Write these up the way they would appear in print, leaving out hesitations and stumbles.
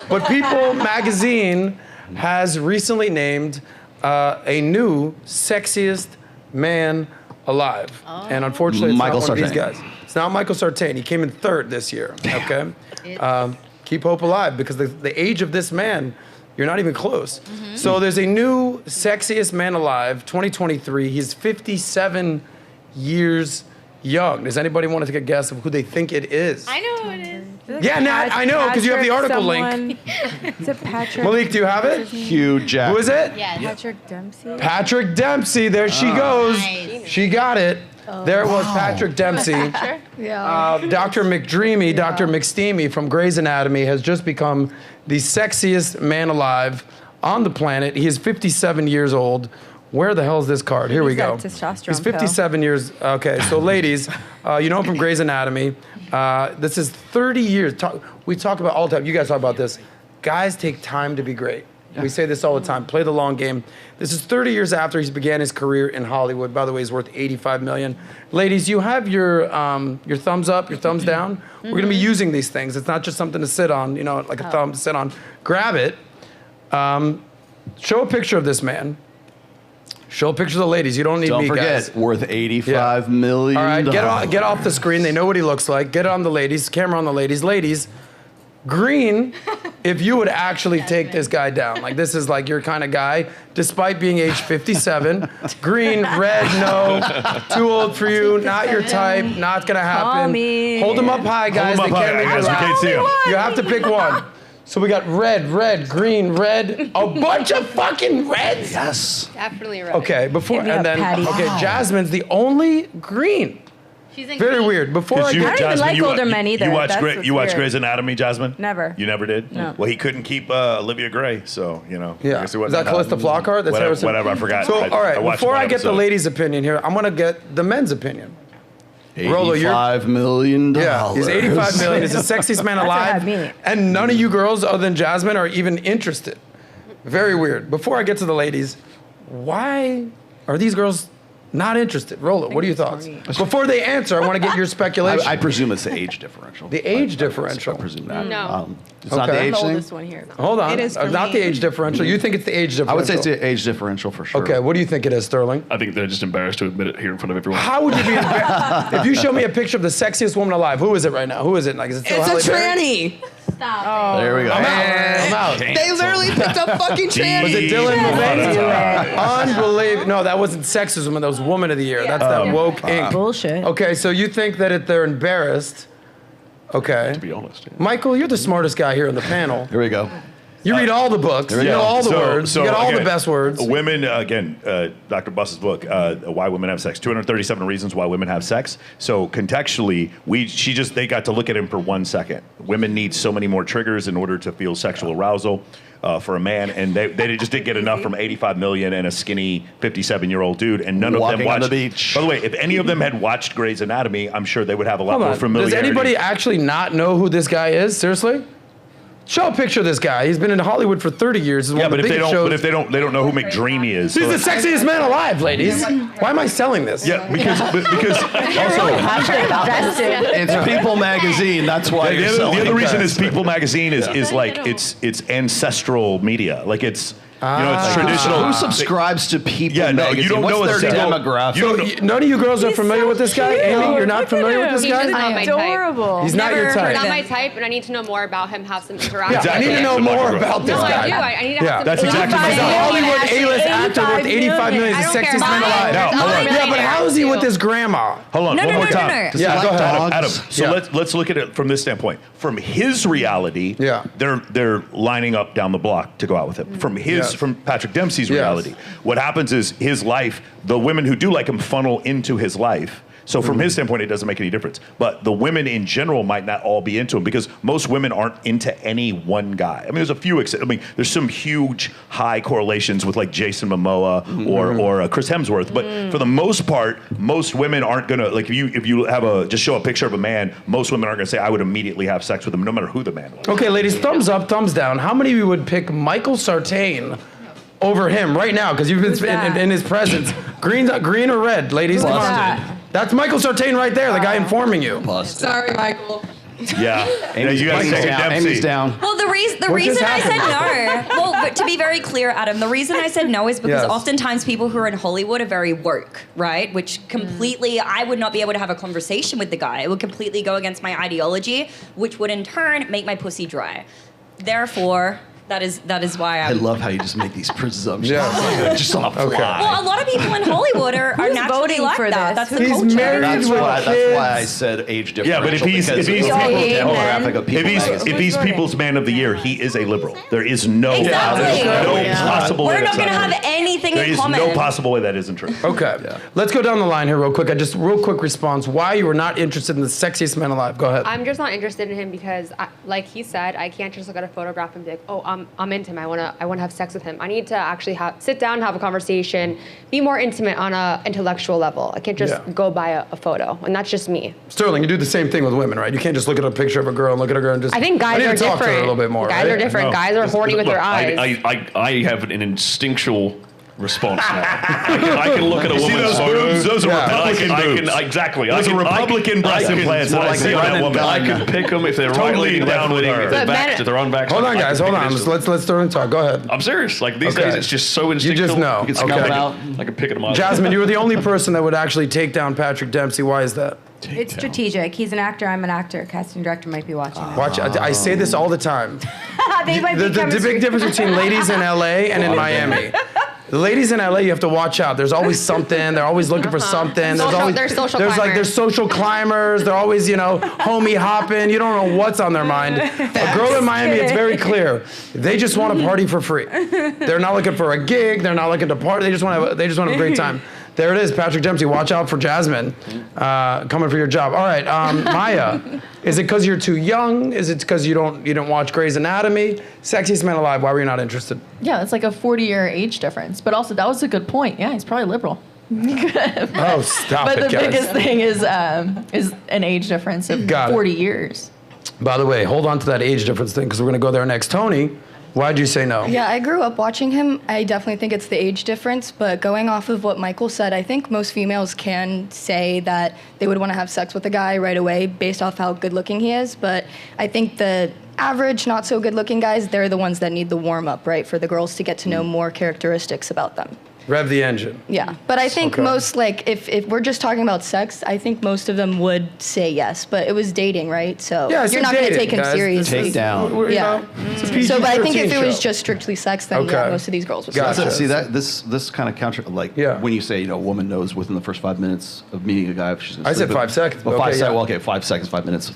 But People magazine has recently named a new sexiest man alive. And unfortunately, it's Michael not one of Sartain. these guys. It's not Michael Sartain. He came in third this year, okay? Keep hope alive, because the age of this man, you're not even close. So there's a new sexiest man alive, 2023. He's 57 years young. Does anybody want to take a guess of who they think it is? I know who it is. Yeah, Nat, I know, because you have the article link. Is it Patrick? Malik, do you have it? Hugh Jackman. Who is it? Yes. Patrick Dempsey? Patrick Dempsey. There she goes. Nice. She got it. There it was, Patrick Dempsey. Yeah. Dr. McDreamy, Dr. McSteamy from Grey's Anatomy has just become the sexiest man alive on the planet. He is 57 years old. Where the hell is this card? Here we go. Testosterone He's 57 years. Okay, so ladies, you know him from Grey's Anatomy. This is 30 years. We talk about all the time. You guys talk about this. Guys take time to be great. We say this all the time. Play the long game. This is 30 years after he began his career in Hollywood. By the way, he's worth $85 million. Ladies, you have your thumbs up, your thumbs down. We're gonna be using these things. It's not just something to sit on, you know, like a thumb to sit on. Grab it. Show a picture of this man. Show a picture of the ladies. You don't need Don't me, forget, guys. worth $85 million. All right, get off the screen. They know what he looks like. Get it on the ladies. Camera on the ladies. Ladies, green, if you would actually take this guy down. Like, this is like your kind of guy, despite being age 57. Green, red, no. Too old for you, not your type, not gonna happen. Call me. Hold them up high, guys. Hold 'em up high, leave guys, you we alone. can't see 'em. You have to pick one. So we got red, green, red, a bunch of fucking reds. Yes. Definitely right. Okay, before, Give me and a then, patty. okay, Jasmine's the only green. She's in Very green. weird. Before I Did you, get, I don't even like you, older men either. You watched, That's Grey, what's you watched weird. Grey's Anatomy, Jasmine? Never. You never did? No. Well, he couldn't keep Olivia Gray, so, you know. I yeah, guess he is wasn't- that Calista Flockhart? That's whatever, Harrison? whatever, I forgot. So, all right, watched before one I get the episode. ladies' opinion here, I'm gonna get the men's opinion. Rolo, you're- $85 million. Yeah, he's 85 million. He's the sexiest man That's what alive. had me. And none of you girls, other than Jasmine, are even interested. Very weird. Before I get to the ladies, why are these girls not interested? Rolo, what are your thoughts? Before they answer, I want to get your speculation. I presume it's the age differential. The age differential. I presume that. No. It's not the Okay. age The thing? oldest one here. Hold on. It is for not me. the age differential. You think it's the age differential? I would say it's the age differential for sure. Okay, what do you think it is, Sterling? I think they're just embarrassed to admit it here in front of everyone. How would you be embarrassed? If you show me a picture of the sexiest woman alive, who is it right now? Who is it? Like, is it still Halle Berry? Stop. There we go. I'm out. They literally picked up fucking tranny. Was it Dylan Mulvaney? Do it. Unbelievable. No, that wasn't sexism. That was Woman of the Year. That's that woke Inc. Bullshit. Okay, so you think that they're embarrassed. Okay. To be honest. Yeah. Michael, you're the smartest guy here in the panel. Here we go. You read all the books. You know all the words. You get all the best words. Women, again, Dr. Buss's book, Why Women Have Sex, 237 Reasons Why Women Have Sex. So contextually, they got to look at him for 1 second. Women need so many more triggers in order to feel sexual arousal for a man, and they just didn't get enough from 85 million and a skinny 57-year-old dude, and none of them Walking watched. on the beach. By the way, if any of them had watched Grey's Anatomy, I'm sure they would have a lot Hold more on. familiarity. Does anybody actually not know who this guy is? Seriously? Show a picture of this guy. He's been in Hollywood for 30 years. Yeah, but if they don't know who McDreamy is. He's So- the sexiest man alive, ladies. Why am I selling this? yeah, because also. It's People magazine. That's why you're The selling other it. reason is People magazine is like it's ancestral media. Like it's it's traditional. Who subscribes to People Yeah, no, magazine? you don't What's know a their single- demographic? you don't know- None of you girls are familiar with this guy? Amy, you're not familiar with this He's just guy? not my type. Adorable. He's not your Never type. heard Not of my him. type, and I need to know more about him, have some interaction. Yeah, I need to know more about this No, guy. I do. I need to Yeah, have some that's exactly He's a my Hollywood Actually, A-list actor worth 85 million. He's I the don't care. sexiest man alive. No, hold on. Yeah, but how is he with his grandma? Hold on, No, one no, more no, no, time. no. Does Yeah, he go like ahead. dogs? Adam, so Yeah. let's look at it from this standpoint. From his reality, Yeah. they're lining up down the block to go out with him. Yes. From Patrick Dempsey's Yes. reality, what happens is his life, the women who do like him funnel into his life. So from his standpoint, it doesn't make any difference. But the women in general might not all be into him because most women aren't into any one guy. I mean, there's a few. There's some huge high correlations with like Jason Momoa or Chris Hemsworth. But for the most part, most women aren't gonna like if you have just show a picture of a man. Most women aren't gonna say I would immediately have sex with him, no matter who the man was. Okay, ladies, thumbs up, thumbs down. How many of you would pick Michael Sartain over him right now? Because you've been in his presence. Green or red, ladies? Come on. that? That's Michael Sartain right there, the guy informing you. Busted. Sorry, Michael. Yeah. You got to Amy's second down. Dempsey. Amy's down. Well, the What reason just I said happened? no, well, but to be very clear, Adam, the reason I said no is because Yes. oftentimes people who are in Hollywood are very woke, right? Which completely, I would not be able to have a conversation with the guy. It would completely go against my ideology, which would in turn make my pussy dry. Therefore, that is why I I'm... love how you just make these presumptions. Yeah. Just on the fly. Well, a lot of people in Hollywood are naturally voting like for that. this? That's the He's culture. married That's with why kids. I said age differential. Yeah, but if he's- because if he's- of the Amen. demographic of people. If he's People's Man of the Year, he is a liberal. There is no, Exactly. no possible way We're that's not going to not have true. anything There in is common. no possible way that isn't true. Okay, let's go down the line here real quick. Real quick response. Why you were not interested in the sexiest man alive? Go ahead. I'm just not interested in him because, like he said, I can't just look at a photograph and be like, oh, I'm into him. I wanna have sex with him. I need to actually sit down, have a conversation, be more intimate on a intellectual level. I can't just Yeah. go by a photo, and that's just me. Sterling, you do the same thing with women, right? You can't just look at a picture of a girl and look at a girl and just. I think guys need are to talk to her different. a little bit more. Guys right? are different. No. Guys are horny with their eyes. I have an instinctual response now. I can look at a See woman's those photo. boobs? Those are Yeah. Republican boobs. Exactly. Those are Republican breast implants that I see on that woman. I can pick them if they're right Totally leaning, down left with leaning, her. if they're But vaxxed, men- if they're unvaxxed. Hold on, I can guys. pick Hold an on. instant. Let's Sterling talk. Go ahead. I'm serious. Like these Okay. days, it's just so You instinctual. just know. You can smell Okay. it out. I can pick it up. Jasmine, you were the only person that would actually take down Patrick Dempsey. Why is that? It's strategic. He's an actor. I'm an actor. Casting director might be watching. Watch. I say this all the time. They might be The big difference between ladies in LA and in Miami. The ladies in LA, you have to watch out. There's always something. They're always looking for something. They're social climbers. There's social climbers. They're always, homie hopping. You don't know what's on their mind. A girl in Miami, it's very clear. They just want to party for free. They're not looking for a gig. They're not looking to party. They just want to have a great time. There it is, Patrick Dempsey. Watch out for Jasmine coming for your job. All right, Maya. Is it because you're too young? Is it because you don't watch Grey's Anatomy? Sexiest Man Alive. Why were you not interested? Yeah, it's like a 40-year age difference. But also, that was a good point. Yeah, he's probably liberal. Oh, stop But it, the guys. biggest thing is an age difference of Got it. 40 years. By the way, hold on to that age difference thing because we're going to go there next. Tony, why'd you say no? Yeah, I grew up watching him. I definitely think it's the age difference, but going off of what Michael said, I think most females can say that they would want to have sex with a guy right away based off how good looking he is, but I think the average, not so good looking guys, they're the ones that need the warm up, right, for the girls to get to know more characteristics about them. Rev the engine. Yeah, but I think Okay. most, like, if we're just talking about sex, I think most of them would say yes, but it was dating, right? So Yeah, it's you're not going to dating, take him guys. seriously. Take down. Yeah. It's a So, but I think if PG-13 it was show. just strictly sex, then yeah, Okay. most of these girls would Gotcha. say yes. See that this kind of counter Yeah. when you say a woman knows within the first 5 minutes of meeting a guy if she's gonna I said sleep with 5 him. seconds, Well, but 5 okay, seconds. yeah. Well, okay, 5 seconds, 5 minutes.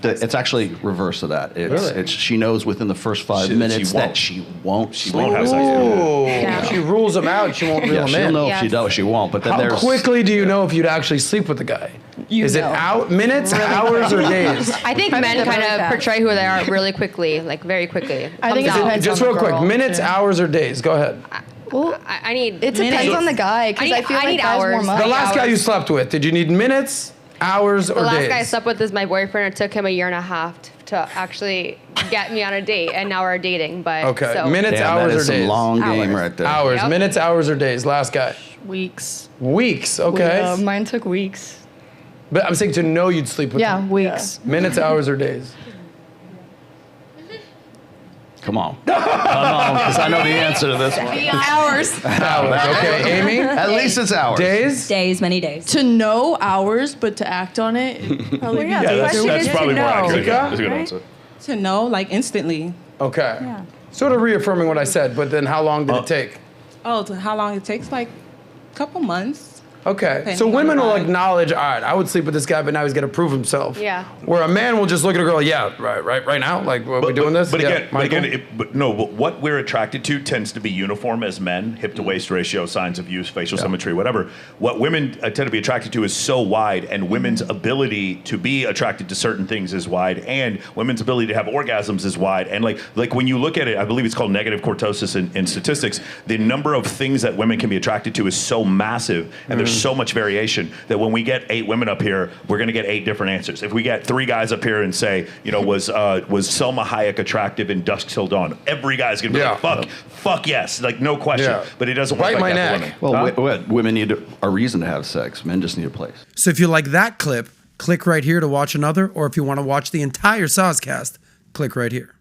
It's actually reverse of that. Really? It's she knows within the first 5 She minutes won't. that she won't. She won't have sex with him. Oh, she rules them out. She won't reel Yeah, them she'll in. know if Yes. she does. She won't. But then How there's quickly do you know if you'd actually sleep with the guy? Is it minutes, hours, or days? I think men kind really of fast. portray who they are really quickly, like very quickly. I think Comes it out. depends Just on real the quick, girl. minutes, hours, or days? Go ahead. Well, I need. it depends on the guy, because I feel I like need guys hours. warm up. The last guy you slept with, did you need minutes, hours, or The last days? guy I slept with is my boyfriend. It took him a year and a half to actually get me on a date, and now we're dating. But Okay, so, minutes, Damn, hours, that or is some days? long game Hours. right there. Hours, Yep. minutes, hours, or days? Last guy. Weeks. Weeks, okay. Mine took weeks. But I'm saying to know you'd sleep with Yeah, him. weeks. Minutes, hours, or days? Come on, because I know the answer to this one. Hours. Hours, okay. Amy? At least it's ours. Days? Days, many days. To know hours, but to act on it, probably yeah, be the Yeah, question that's is probably to more know. accurate. Mika? That's a good Right? answer. to know like instantly. Okay. Yeah. Sort of reaffirming what I said, but then how long did it take? Oh, to how long it takes? Like a couple months. Okay. Depending So on women the will vibe. acknowledge, all right, I would sleep with this guy, but now he's got to prove himself. Yeah. Where a man will just look at a girl, yeah, right now? Like, are we doing this? But Yeah, again, Michael? but what we're attracted to tends to be uniform as men, hip to waist ratio, signs of use, facial symmetry, whatever. What women tend to be attracted to is so wide, and women's ability to be attracted to certain things is wide, and women's ability to have orgasms is wide. And like when you look at it, I believe it's called negative cortosis in statistics, the number of things that women can be attracted to is so massive, and there's so much variation that when we get 8 women up here, we're going to get 8 different answers. If we get 3 guys up here and say, was Selma Hayek attractive in Dusk Till Dawn? Every guy's going to be like, fuck yes, like no question. Yeah. But it doesn't work Bite like my that neck. for women. Well, women need a reason to have sex. Men just need a place. So if you like that clip, Click right here to watch another, or if you want to watch the entire SOSCAST, click right here.